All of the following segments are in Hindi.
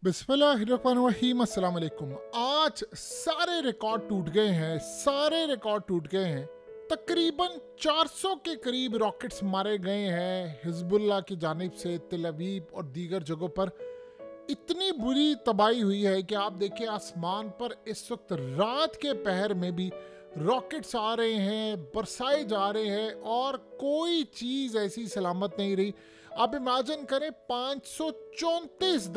बिस्मिल्लाहिर्रहमानिर्रहीम, अस्सलाम वालेकुम। आज सारे रिकॉर्ड टूट गए हैं। तकरीबन 400 के करीब रॉकेट्स मारे गए हैं हिजबुल्लाह की जानिब से तेल अवीव और दीगर जगहों पर। इतनी बुरी तबाही हुई है कि आप देखिए आसमान पर इस वक्त रात के पहर में भी रॉकेट्स आ रहे हैं, बरसाए जा रहे हैं और कोई चीज़ ऐसी सलामत नहीं रही। आप इमेजिन करें 534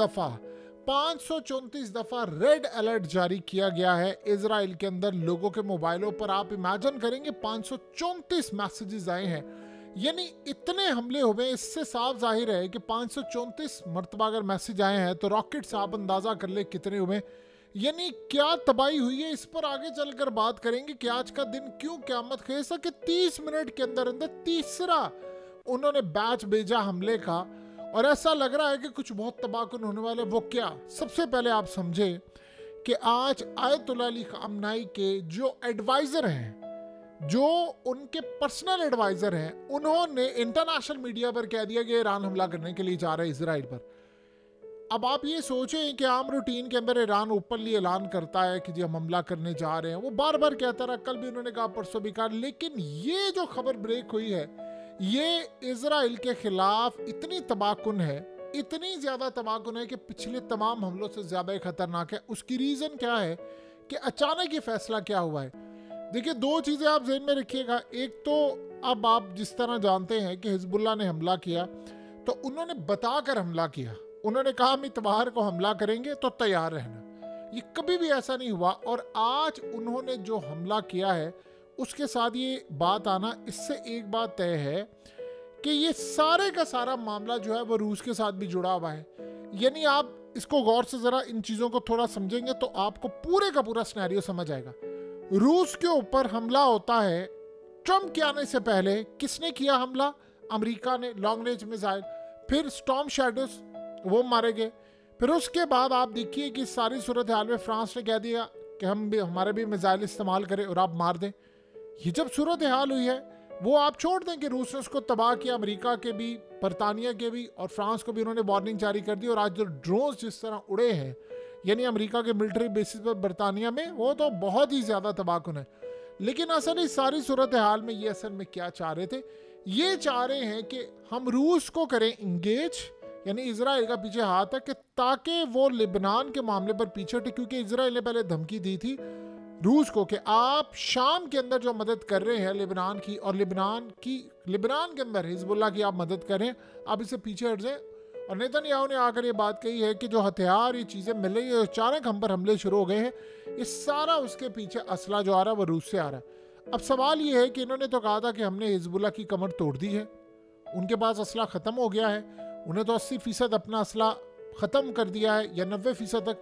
दफ़ा रेड अलर्ट जारी किया गया है इजराइल के अंदर लोगों के मोबाइलों पर। आप इमेजिन करेंगे 534 मैसेजेस आए हैं, यानी इतने हमले हुए। इससे साफ जाहिर है कि 534 मरतबा अगर मैसेज आए हैं तो रॉकेट्स आप अंदाज़ा कर ले कितने हुए, यानी क्या तबाही हुई है। इस पर आगे चलकर बात करेंगे कि आज का दिन क्यों क़यामत खेसा कि 30 मिनट के अंदर अंदर तीसरा उन्होंने बैच भेजा हमले का और ऐसा लग रहा है कि कुछ बहुत तबाहकुन होने वाले। वो क्या, सबसे पहले आप समझे कि आज आयतुल्लाह अली खामनाई के जो एडवाइज़र हैं, जो उनके पर्सनल एडवाइज़र हैं, उन्होंने इंटरनेशनल मीडिया पर कह दिया कि ईरान हमला करने के लिए जा रहा है इसराइल पर। अब आप ये सोचें कि आम रूटीन के अंदर ईरान ओपनली ऐलान करता है कि जी हम हमला करने जा रहे हैं, वो बार बार कहता रहा, कल भी उन्होंने कहा, परसों भी कहा, लेकिन ये जो खबर ब्रेक हुई है ये इजराइल के खिलाफ इतनी तबाहकुन है, इतनी ज़्यादा तबाहकुन है कि पिछले तमाम हमलों से ज़्यादा ही खतरनाक है। उसकी रीज़न क्या है कि अचानक ये फैसला क्या हुआ है। देखिए, दो चीज़ें आप ज़हन में रखिएगा। एक तो अब आप जिस तरह जानते हैं कि हिजबुल्लाह ने हमला किया तो उन्होंने बताकर हमला किया, उन्होंने कहा हम इतवार को हमला करेंगे तो तैयार रहना। ये कभी भी ऐसा नहीं हुआ और आज उन्होंने जो हमला किया है उसके साथ ये बात आना, इससे एक बात तय है कि ये सारे का सारा मामला जो है वो रूस के साथ भी जुड़ा हुआ है। यानी आप इसको गौर से ज़रा इन चीज़ों को थोड़ा समझेंगे तो आपको पूरे का पूरा सिनेरियो समझ आएगा। रूस के ऊपर हमला होता है, ट्रम्प के आने से पहले किसने किया हमला? अमेरिका ने, लॉन्ग रेंज मिसाइल, फिर स्टॉर्म शैडोज वो मारे गए। फिर उसके बाद आप देखिए कि सारी सूरत हाल में फ्रांस ने कह दिया कि हम भी हमारे भी मिसाइल इस्तेमाल करें और आप मार दें। ये जब सूरत हाल हुई है वो आप छोड़ दें कि रूस ने उसको तबाह किया, अमेरिका के भी, बरतानिया के भी और फ्रांस को भी उन्होंने वार्निंग जारी कर दी। और आज जो ड्रोन जिस तरह उड़े हैं, यानी अमेरिका के मिलिट्री बेसिस पर बरतानिया में, वो तो बहुत ही ज़्यादा तबाहकुन है। लेकिन असल इस सारी सूरत हाल में ये असल में क्या चाह रहे थे? ये चाह रहे हैं कि हम रूस को करें इंगेज, यानी इजराइल का पीछे हाथ है, कि ताकि वो लिबनान के मामले पर पीछे हटे। क्योंकि इजराइल ने पहले धमकी दी थी रूस को कि आप शाम के अंदर जो मदद कर रहे हैं लिबनान की, और लिबनान के अंदर हिजबुल्लाह की आप मदद करें, आप इससे पीछे हट जाएं। और नेतन्याहू ने आकर ये बात कही है कि जो हथियार, ये चीज़ें मिल रही है, अचानक हम पर हमले शुरू हो गए हैं, ये सारा उसके पीछे असला जो आ रहा है वो रूस से आ रहा है। अब सवाल ये है कि इन्होंने तो कहा था कि हमने हिजबुल्लाह की कमर तोड़ दी है, उनके पास असला ख़त्म हो गया है, उन्हें तो 80% अपना असला ख़त्म कर दिया है या 90% तक।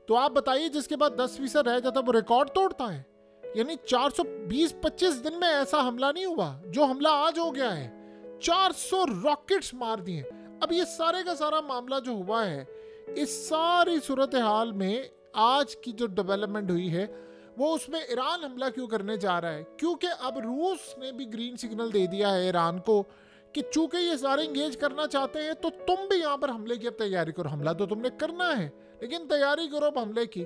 तो आप बताइए जिसके बाद 10% रह जाता वो रिकॉर्ड तोड़ता है। यानी 420-25 दिन में ऐसा हमला नहीं हुआ जो हमला आज हो गया है। 400 रॉकेट्स मार दिए। अब ये सारे का सारा मामला जो हुआ है, इस सारी सूरत हाल में आज की जो डेवलपमेंट हुई है वो उसमें ईरान हमला क्यों करने जा रहा है? क्योंकि अब रूस ने भी ग्रीन सिग्नल दे दिया है ईरान को कि चूंकि ये सारे इंगेज करना चाहते हैं तो तुम भी यहाँ पर हमले की अब तैयारी करो। हमला तो तुमने करना है लेकिन तैयारी करो अब हमले की।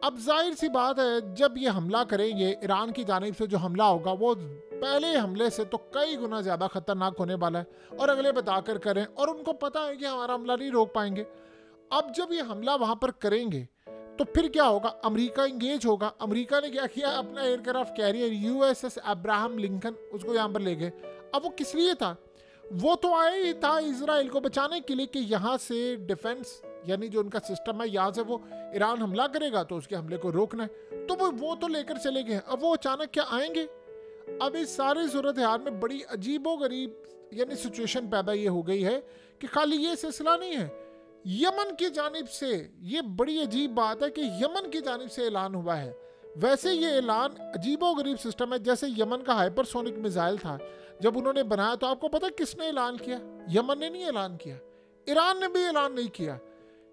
अब जाहिर सी बात है जब ये हमला करेंगे, ईरान की जानिब से जो हमला होगा वो पहले हमले से तो कई गुना ज़्यादा खतरनाक होने वाला है और अगले बताकर करें, और उनको पता है कि हमारा हमला नहीं रोक पाएंगे। अब जब ये हमला वहाँ पर करेंगे तो फिर क्या होगा? अमेरिका इंगेज होगा। अमेरिका ने क्या किया? अपना aircraft carrier USS Abraham Lincoln उसको यहाँ पर ले गए। अब वो किस लिए था? वो तो आया ही था इजराइल को बचाने के लिए कि यहाँ से डिफेंस, यानी जो उनका सिस्टम है, यहाँ से वो ईरान हमला करेगा तो उसके हमले को रोकना है, तो वो तो लेकर चले गए। अब वो अचानक क्या आएंगे? अब इस सारी सूरत हाल में बड़ी अजीबोगरीब यानी सिचुएशन पैदा ये हो गई है कि खाली ये सिलसिला नहीं है, यमन की जानिब से, ये बड़ी अजीब बात है कि यमन की जानिब से ऐलान हुआ है। वैसे ये ऐलान अजीबोगरीब सिस्टम है। जैसे यमन का हाइपरसोनिक मिसाइल था, जब उन्होंने बनाया तो आपको पता किसने ऐलान किया? यमन ने नहीं ऐलान किया, ईरान ने भी ऐलान नहीं किया,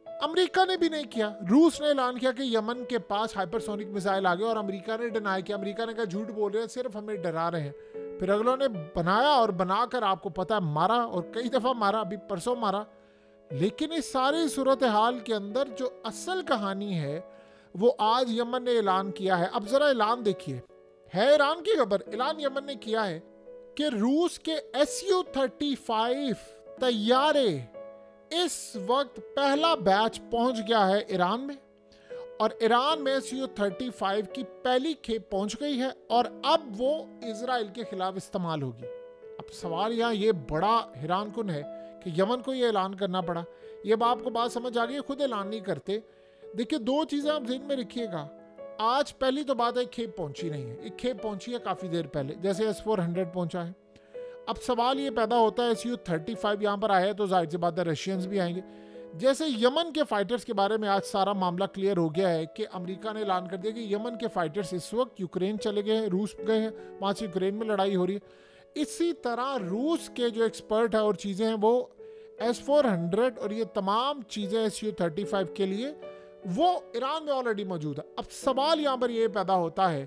अमेरिका ने भी नहीं किया। रूस ने ऐलान किया कि यमन के पास हाइपरसोनिक मिसाइल आ गया और अमेरिका ने डिनाई किया। अमेरिका ने कहा झूठ बोल रहे हैं, सिर्फ हमें डरा रहे हैं। फिर अगलों ने बनाया और बनाकर आपको पता है मारा, और कई दफ़ा मारा, अभी परसों मारा। लेकिन इस सारी सूरत हाल के अंदर जो असल कहानी है वो आज यमन ने ऐलान किया है। अब जरा ऐलान देखिए, है ईरान की खबर, ऐलान यमन ने किया है कि रूस के Su-35 तैयारे इस वक्त पहला बैच पहुंच गया है ईरान में, और ईरान में Su-35 की पहली खेप पहुंच गई है और अब वो इजराइल के खिलाफ इस्तेमाल होगी। अब सवाल यहाँ ये बड़ा हैरानकुन है कि यमन को ये ऐलान करना पड़ा। ये अब आपको बात समझ आ गई, खुद ऐलान नहीं करते। देखिए, दो चीज़ें आप ज़हन में रखिएगा। आज पहली तो बात है, खेप पहुंची नहीं है, एक खेप पहुंची है काफ़ी देर पहले, जैसे S-400 पहुंचा है। अब सवाल ये पैदा होता है, Su-35 यहाँ पर आया है तो जाहिर सी बात है रशियंस भी आएंगे। जैसे यमन के फाइटर्स के बारे में आज सारा मामला क्लियर हो गया है कि अमेरिका ने ऐलान कर दिया कि यमन के फाइटर्स इस वक्त यूक्रेन चले गए हैं, रूस गए हैं, वहाँ से यूक्रेन में लड़ाई हो रही है। इसी तरह रूस के जो एक्सपर्ट है और चीज़ें हैं वो S-400 और ये तमाम चीज़ें Su-35 के लिए वो ईरान में ऑलरेडी मौजूद है। अब सवाल यहाँ पर ये पैदा होता है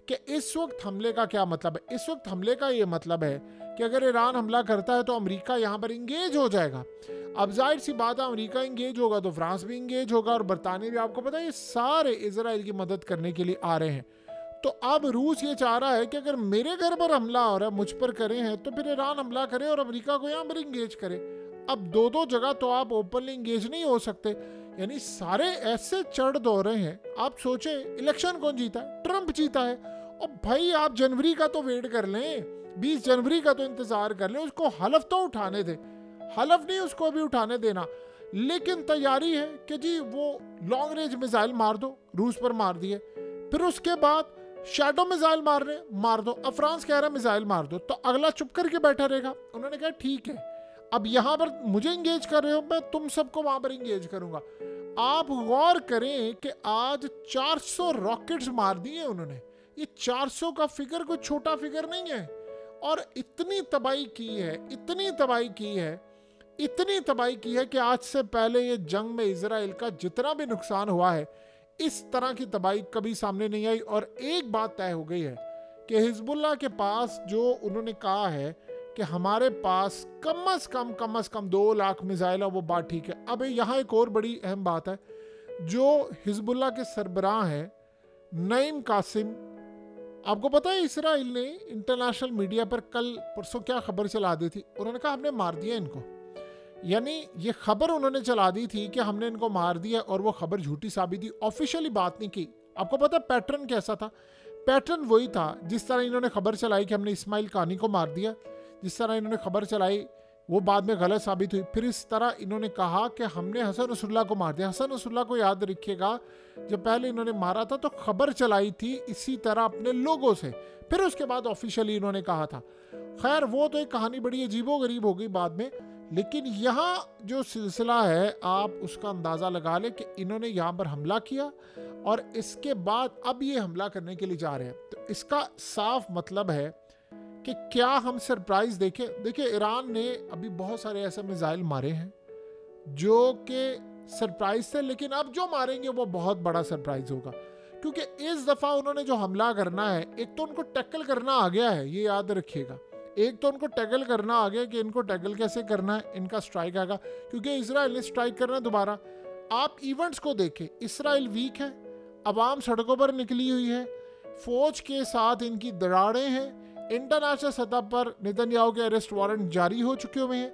कि इस वक्त हमले का क्या मतलब है। इस वक्त हमले का ये मतलब है कि अगर ईरान हमला करता है तो अमेरिका यहाँ पर इंगेज हो जाएगा। अब जाहिर सी बात है, अमेरिका इंगेज होगा तो फ्रांस भी इंगेज होगा और बरतानिया भी। आपको पता है ये सारे इजराइल की मदद करने के लिए आ रहे हैं। तो अब रूस ये चाह रहा है कि अगर मेरे घर पर हमला हो रहा है, मुझ पर करे हैं, तो फिर ईरान हमला करे और अमेरिका को यहाँ पर इंगेज करे। अब दो जगह तो आप ओपनली इंगेज नहीं हो सकते, यानी सारे ऐसे चढ़ दो रहे हैं। आप सोचे इलेक्शन कौन जीता है? ट्रंप जीता है। और भाई आप जनवरी का तो वेट कर लें, 20 जनवरी का तो इंतजार कर लें, उसको हलफ तो उठाने दे। हलफ नहीं उसको अभी उठाने देना, लेकिन तैयारी है कि जी वो लॉन्ग रेंज मिसाइल मार दो, रूस पर मार दिए, फिर उसके बाद शैडो मिसाइल मार दो। अब फ्रांस कह रहा है मिसाइल मार दो, तो अगला चुप करके बैठा रहेगा। उन्होंने कहा ठीक है, अब यहां पर मुझे इंगेज कर रहे हो, मैं तुम सबको वहां पर इंगेज करूंगा। आप गौर करें कि आज 400 रॉकेट्स मार दिए उन्होंने। ये 400 का फिगर कोई छोटा फिगर नहीं है, और इतनी तबाही की है, इतनी तबाही की है, इतनी तबाही की है कि आज से पहले ये जंग में इजराइल का जितना भी नुकसान हुआ है, इस तरह की तबाही कभी सामने नहीं आई। और एक बात तय हो गई है कि हिजबुल्लाह के पास जो उन्होंने कहा है कि हमारे पास कम से कम 2 लाख मिसाइल है, वो बात ठीक है। अब यहाँ एक और बड़ी अहम बात है, जो हिजबुल्लाह के सरबराह हैं नईम कासिम, आपको पता है इसराइल ने इंटरनेशनल मीडिया पर कल परसों क्या खबर चला दी थी? उन्होंने कहा हमने मार दिया इनको। यानी ये खबर उन्होंने चला दी थी कि हमने इनको मार दिया, और वो खबर झूठी साबित हुई, ऑफिशियली बात नहीं की। आपको पता है पैटर्न कैसा था? पैटर्न वही था जिस तरह इन्होंने खबर चलाई कि हमने इस्माइल कानी को मार दिया, जिस तरह इन्होंने खबर चलाई वो बाद में गलत साबित हुई। फिर इस तरह इन्होंने कहा कि हमने हसन नसरुल्लाह को मार दिया। हसन नसरुल्लाह को याद रखिएगा, जब पहले इन्होंने मारा था तो खबर चलाई थी इसी तरह अपने लोगों से, फिर उसके बाद ऑफिशियली इन्होंने कहा था। खैर वो तो एक कहानी बड़ी अजीबोगरीब हो गई बाद में, लेकिन यहाँ जो सिलसिला है आप उसका अंदाज़ा लगा लें कि इन्होंने यहाँ पर हमला किया और इसके बाद अब ये हमला करने के लिए जा रहे हैं। तो इसका साफ मतलब है कि क्या हम सरप्राइज देखें। देखिए ईरान ने अभी बहुत सारे ऐसे मिसाइल मारे हैं जो कि सरप्राइज थे, लेकिन अब जो मारेंगे वो बहुत बड़ा सरप्राइज होगा, क्योंकि इस दफ़ा उन्होंने जो हमला करना है, एक तो उनको टैकल करना आ गया है, ये याद रखिएगा। एक तो उनको टैकल करना आ गया कि इनको टैकल कैसे करना है, इनका स्ट्राइक आएगा, क्योंकि इसराइल ने स्ट्राइक करना है दोबारा। आप इवेंट्स को देखें, इसराइल वीक है, अवाम सड़कों पर निकली हुई है, फौज के साथ इनकी दरारें हैं, इंटरनेशनल सतह पर नेतन्याहू के अरेस्ट वारंट जारी हो चुके हुए हैं,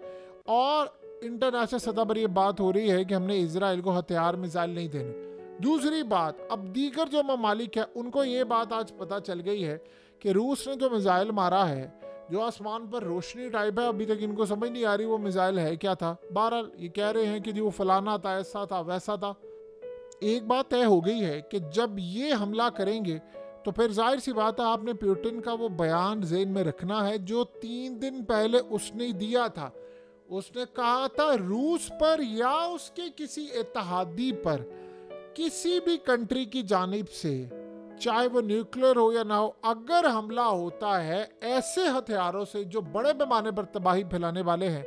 और इंटरनेशनल सतह पर यह बात हो रही है कि हमने इसराइल को हथियार मिसाइल नहीं देने। दूसरी बात, अब दीगर जो ममालिक है उनको ये बात आज पता चल गई है कि रूस ने जो मिसाइल मारा है, जो आसमान पर रोशनी टाइप है, अभी तक इनको समझ नहीं आ रही वो मिसाइल है क्या था। बहरहाल ये कह रहे हैं कि जी वो फलाना था, ऐसा था, वैसा था। एक बात तय हो गई है कि जब ये हमला करेंगे तो फिर जाहिर सी बात है आपने पुतिन का वो बयान ज़हन में रखना है जो 3 दिन पहले उसने दिया था। उसने कहा था रूस पर या उसके किसी इत्तेहादी पर किसी भी कंट्री की जानिब से, चाहे वो न्यूक्लियर हो या ना हो, अगर हमला होता है ऐसे हथियारों से जो बड़े पैमाने पर तबाही फैलाने वाले हैं,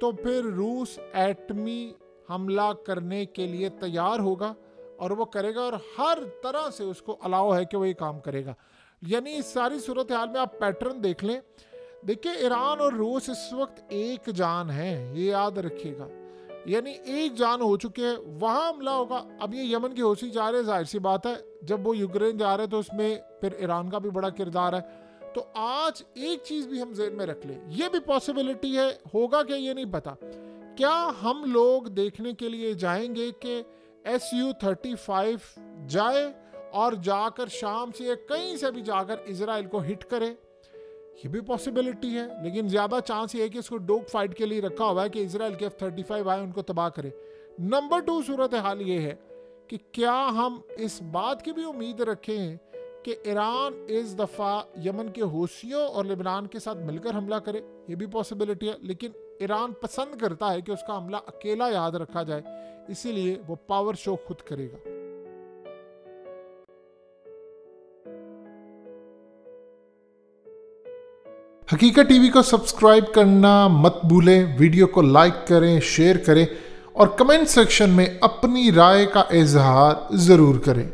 तो फिर रूस एटमी हमला करने के लिए तैयार होगा और वो करेगा, और हर तरह से उसको अलाउ है कि वो ये काम करेगा। यानी इस सारी सूरत हाल में आप पैटर्न देख लें। देखिए ईरान और रूस इस वक्त एक जान है, ये याद रखिएगा। यानी एक जान हो चुके हैं, वहां हमला होगा। अब ये यमन के हौसी जा रहे हैं, जाहिर सी बात है जब वो यूक्रेन जा रहे हैं तो उसमें फिर ईरान का भी बड़ा किरदार है। तो आज एक चीज भी हम ज़हन में रख ले, ये भी पॉसिबिलिटी है, होगा क्या ये नहीं पता। क्या हम लोग देखने के लिए जाएंगे कि Su-35 जाए और जाकर शाम से कहीं से भी जाकर इजराइल को हिट करे? ये भी पॉसिबिलिटी है, लेकिन ज्यादा चांस ये है कि इसको डॉग फाइट के लिए रखा हुआ है कि इजराइल के F-35 आए उनको तबाह करे। नंबर 2 सूरत हाल ये है कि क्या हम इस बात की भी उम्मीद रखें कि ईरान इस दफा यमन के हौसियों और लेबनान के साथ मिलकर हमला करे? ये भी पॉसिबिलिटी है, लेकिन ईरान पसंद करता है कि उसका हमला अकेला याद रखा जाए, इसीलिए वो पावर शो खुद करेगा। हकीकत टीवी को सब्सक्राइब करना मत भूलें, वीडियो को लाइक करें, शेयर करें और कमेंट सेक्शन में अपनी राय का इजहार ज़रूर करें।